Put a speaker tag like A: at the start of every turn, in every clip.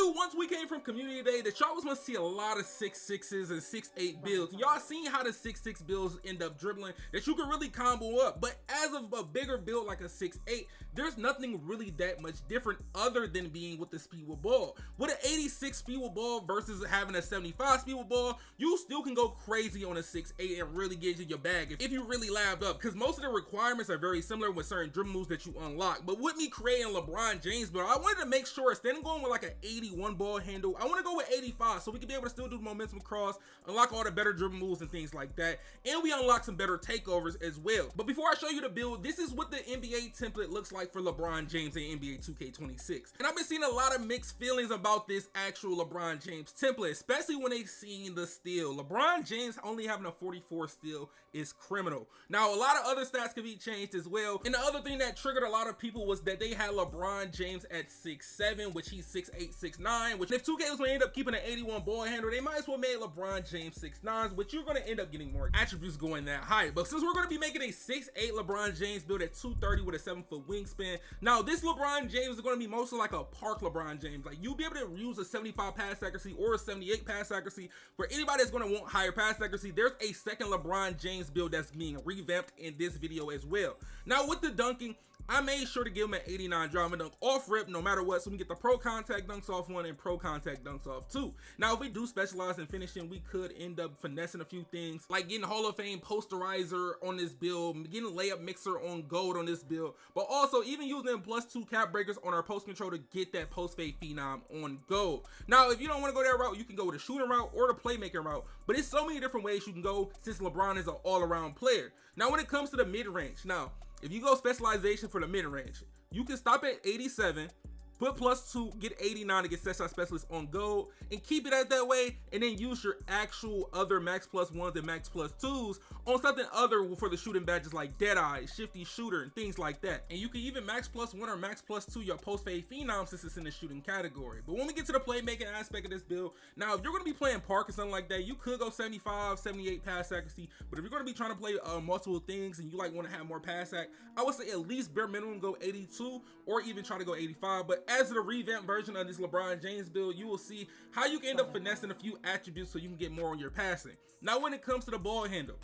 A: knew once we came from community day that y'all was gonna see a lot of 6'6s and 6'8 builds. Y'all seen how the 6'6 builds end up dribbling, that you can really combo up. But as of a bigger build like a 6'8, there's nothing really that much different other than being with the speed with ball. With an 86 speed with ball versus having a 75 speed with ball, you still can go crazy on a 6'8 and really get you your bag if you really lab up, because most of the requirements are very similar with certain dribble moves that you unlock. But with me creating LeBron James build, I wanted to make sure instead of going with like an 81 ball handle, I want to go with 85 so we can be able to still do the momentum cross, unlock all the better dribble moves and things like that, and we unlock some better takeovers as well. But before I show you the build, this is what the NBA template looks like for LeBron James in NBA 2K26. And I've been seeing a lot of mixed feelings about this actual LeBron James template, especially when they've seen the steal. LeBron James only having a 44 steal is criminal. Now, a lot of other stats can be changed as well. And the other thing that triggered a lot of people was that they had LeBron James at 6'7", which he's 6'8", 6'9", which if 2K was going to end up keeping an 81 ball handle, they might as well make LeBron James 6'9", which you're going to end up getting more attributes going that high. But since we're going to be making a 6'8 LeBron James build at 230 with a 7-foot wingspan, now this LeBron James is going to be mostly like a park LeBron James. Like, you'll be able to use a 75 pass accuracy or a 78 pass accuracy. For anybody that's going to want higher pass accuracy, there's a second LeBron James build that's being revamped in this video as well. Now with the dunking, I made sure to give him an 89 driving dunk off rip no matter what, so we get the pro contact dunks off one and pro contact dunks off two. Now if we do specialize in finishing, we could end up finessing a few things, like getting Hall of Fame posterizer on this build, getting layup mixer on gold on this build, but also even using +2 cap breakers on our post control to get that post fade phenom on gold. Now if you don't want to go that route, you can go with the shooting route or the playmaking route, but it's so many different ways you can go since LeBron is an all-around player. Now when it comes to the mid-range, now if you go specialization for the mid-range, you can stop at 87, put +2, get 89 to get set shot specialist on gold, and keep it at that way, and then use your actual other max +1s and max +2s on something other for the shooting badges like Deadeye, Shifty Shooter, and things like that. And you can even max +1 or max +2 your post fade phenom since it's in the shooting category. But when we get to the playmaking aspect of this build, now if you're going to be playing park or something like that, you could go 75, 78 pass accuracy. But if you're going to be trying to play multiple things and you like want to have more pass ac, I would say at least bare minimum go 82 or even try to go 85. But as the revamped version of this LeBron James build, you will see how you can end up finessing a few attributes so you can get more on your passing. Now when it comes to the ball handle,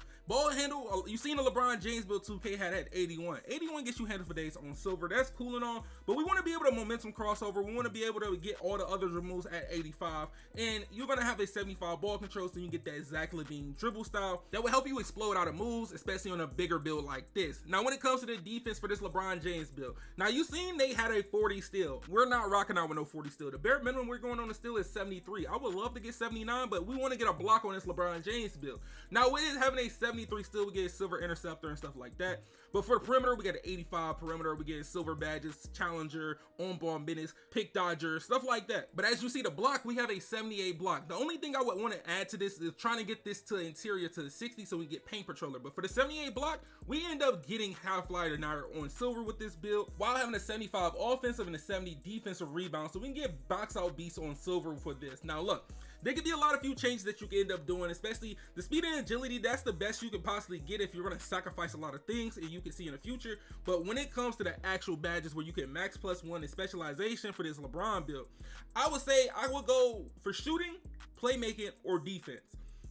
A: you've seen the LeBron James build 2K had at 81. 81 gets you handle for days on silver. That's cool and all, but we want to be able to momentum crossover. We want to be able to get all the other moves at 85, and you're going to have a 75 ball control so you can get that Zach LaVine dribble style that will help you explode out of moves, especially on a bigger build like this. Now when it comes to the defense for this LeBron James build, now you've seen they had a 40 steal. We're not rocking out with no 40 steal. The bare minimum we're going on the steal is 73. I would love to get 79, but we want to get a block on this LeBron James build. Now with it having a 73 steal, we get a silver interceptor and stuff like that. But for the perimeter, we got an 85 perimeter. We get silver badges, challenger, on ball minutes, pick dodger, stuff like that. But as you see the block, we have a 78 block. The only thing I would want to add to this is trying to get this to interior to the 60 so we get paint patroller. But for the 78 block, we end up getting half light and on silver with this build, while having a 75 offensive and a 70 defensive rebound, so we can get box out beats on silver for this. Now look, there could be a lot of few changes that you can end up doing, especially the speed and agility. That's the best you can possibly get if you're going to sacrifice a lot of things, and you can see in the future. But when it comes to the actual badges where you can max +1 and specialization for this LeBron build, I would say I would go for shooting, playmaking, or defense.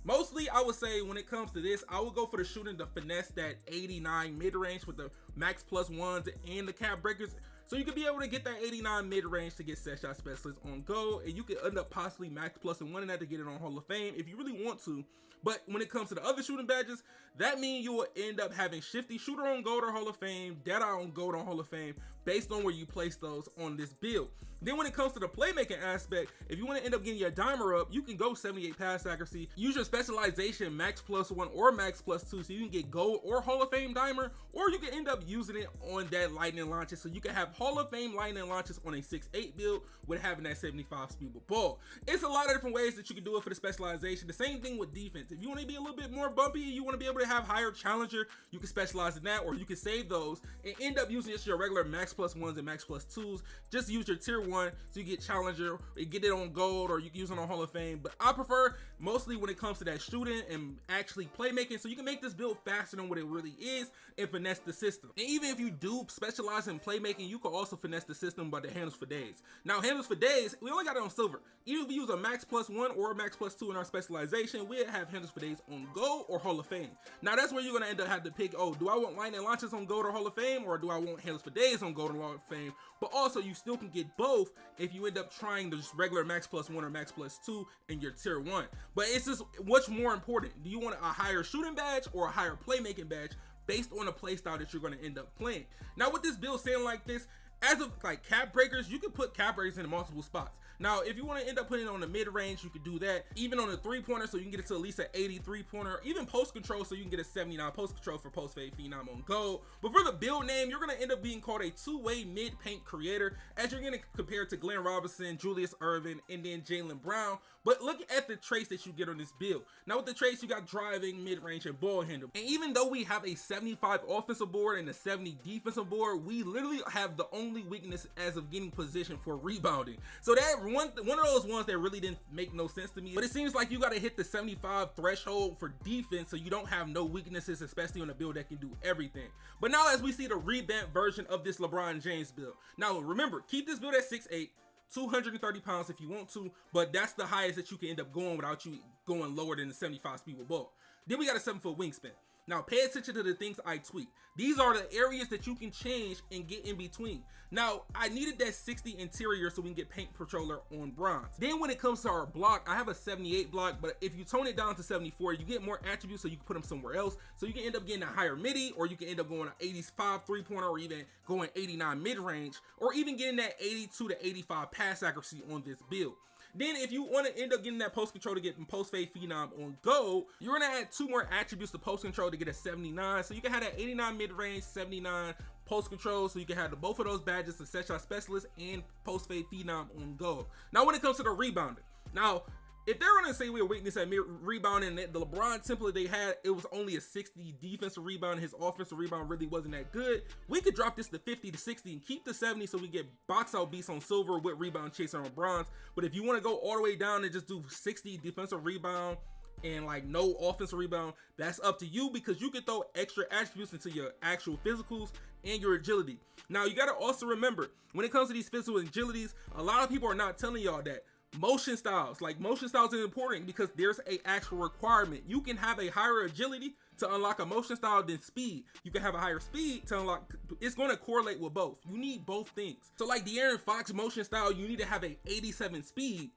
A: Mostly, I would say when it comes to this, I would go for the shooting to finesse that 89 mid-range with the max +1s and the cap breakers. So you could be able to get that 89 mid-range to get set shot specialist on gold, and you could end up possibly max +1 in that to get it on Hall of Fame if you really want to. But when it comes to the other shooting badges, that means you will end up having Shifty Shooter on gold or Hall of Fame, Deadeye on gold on Hall of Fame, based on where you place those on this build. Then when it comes to the playmaking aspect, if you want to end up getting your dimer up, you can go 78 pass accuracy, use your specialization max +1 or max +2 so you can get gold or Hall of Fame dimer, or you can end up using it on that lightning launches so you can have Hall of Fame lightning launches on a 6'8 build with having that 75 speed with ball. It's a lot of different ways that you can do it for the specialization. The same thing with defense. If you want to be a little bit more bumpy, you want to be able to have higher challenger, you can specialize in that, or you can save those and end up using just your regular max +1s and max +2s. Just use your tier 1, so you get challenger, or you get it on gold, or you can use it on Hall of Fame. But I prefer mostly when it comes to that shooting and actually playmaking, so you can make this build faster than what it really is and finesse the system. And even if you do specialize in playmaking, you can also finesse the system by the handles for days. Now, handles for days, we only got it on silver. Even if we use a max +1 or a max +2 in our specialization, we'll have handles for days on gold or Hall of Fame. Now, that's where you're gonna end up having to pick, oh, do I want lightning launches on gold or Hall of Fame, or do I want handles for days on gold or Hall of Fame? But also, you still can get both if you end up trying the just regular max +1 or max +2 in your tier 1. But it's just what's more important. Do you want a higher shooting badge or a higher playmaking badge based on the playstyle that you're going to end up playing? Now, with this build saying like this, as of like cap breakers, you can put cap breakers in multiple spots. Now, if you want to end up putting it on the mid-range, you can do that. Even on the 3-pointer, so you can get it to at least an 80 3-pointer. Even post control, so you can get a 79 post control for post fade phenom on gold. But for the build name, you're going to end up being called a two-way mid-paint creator, as you're going to compare it to Glenn Robinson, Julius Erving, and then Jaylen Brown. But look at the traits that you get on this build. Now, with the traits, you got driving, mid-range, and ball handle. And even though we have a 75 offensive board and a 70 defensive board, we literally have the only weakness as of getting position for rebounding. So that one of those ones that really didn't make no sense to me. But it seems like you got to hit the 75 threshold for defense, so you don't have no weaknesses, especially on a build that can do everything. But now, as we see the revamped version of this LeBron James build. Now, remember, keep this build at 6'8", 230 pounds if you want to, but that's the highest that you can end up going without you going lower than the 75 speed with ball. Then we got a 7-foot wingspan. Now, pay attention to the things I tweak. These are the areas that you can change and get in between. Now, I needed that 60 interior so we can get paint controller on bronze. Then when it comes to our block, I have a 78 block, but if you tone it down to 74, you get more attributes, so you can put them somewhere else. So you can end up getting a higher midi, or you can end up going an 85 3-pointer, or even going 89 mid-range, or even getting that 82 to 85 pass accuracy on this build. Then if you want to end up getting that post control to get post fade phenom on gold, you're going to add 2 more attributes to post control to get a 79. So you can have that 89 mid-range, 79 post control, so you can have both of those badges, the set shot specialist and post fade phenom on gold. Now, when it comes to the rebounding, now, if they're going to say we're weakness at rebounding, the LeBron template they had, it was only a 60 defensive rebound. His offensive rebound really wasn't that good. We could drop this to 50 to 60 and keep the 70, so we get box out beats on silver with rebound chaser on bronze. But if you want to go all the way down and just do 60 defensive rebound and like no offensive rebound, that's up to you, because you can throw extra attributes into your actual physicals and your agility. Now, you got to also remember, when it comes to these physical agilities, a lot of people are not telling y'all that motion styles is important, because there's a actual requirement. You can have a higher agility to unlock a motion style than speed. You can have a higher speed to unlock, it's going to correlate with both. You need both things. So like De'Aaron Fox motion style, you need to have a 87 speed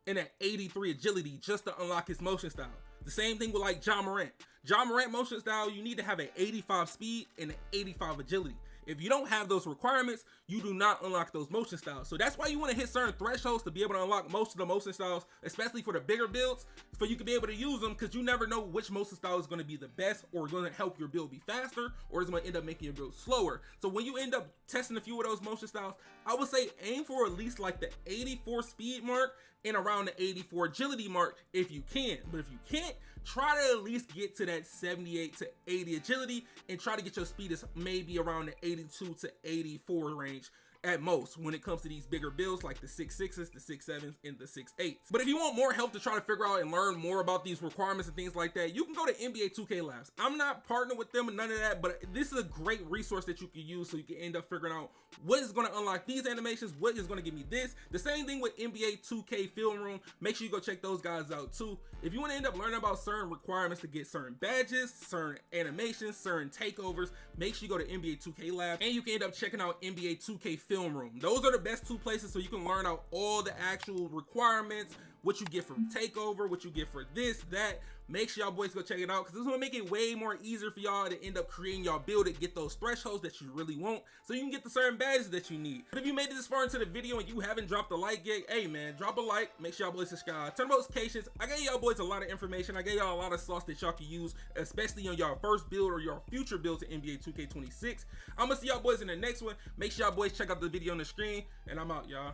A: and an 83 agility just to unlock his motion style. The same thing with like John Morant. John Morant motion style, you need to have an 85 speed and an 85 agility. If you don't have those requirements, you do not unlock those motion styles. So that's why you want to hit certain thresholds to be able to unlock most of the motion styles, especially for the bigger builds, for you can be able to use them, because you never know which motion style is going to be the best, or going to help your build be faster, or is going to end up making your build slower. So when you end up testing a few of those motion styles, I would say aim for at least like the 84 speed mark and around the 84 agility mark if you can. But if you can't, try to at least get to that 78 to 80 agility, and try to get your speed is maybe around the 82 to 84 range at most when it comes to these bigger builds like the 6'6s, the 6'7s, and the 6'8s. But if you want more help to try to figure out and learn more about these requirements and things like that, you can go to NBA 2K Labs. I'm not partnered with them and none of that, but this is a great resource that you can use, so you can end up figuring out what is going to unlock these animations, what is going to give me this. The same thing with NBA 2K Film Room. Make sure you go check those guys out too. If you want to end up learning about certain requirements to get certain badges, certain animations, certain takeovers, make sure you go to NBA 2K Labs, and you can end up checking out NBA 2K Film Room. Those are the best 2 places, so you can learn out all the actual requirements, what you get from takeover, what you get for this, that. Make sure y'all boys go check it out, because this is going to make it way more easier for y'all to end up creating y'all build and get those thresholds that you really want, so you can get the certain badges that you need. But if you made it this far into the video and you haven't dropped a like yet, hey man, drop a like, make sure y'all boys subscribe, turn notifications. I gave y'all boys a lot of information. I gave y'all a lot of sauce that y'all can use, especially on y'all first build or your future builds in NBA 2K26. I'm gonna see y'all boys in the next one. Make sure y'all boys check out the video on the screen, and I'm out, y'all.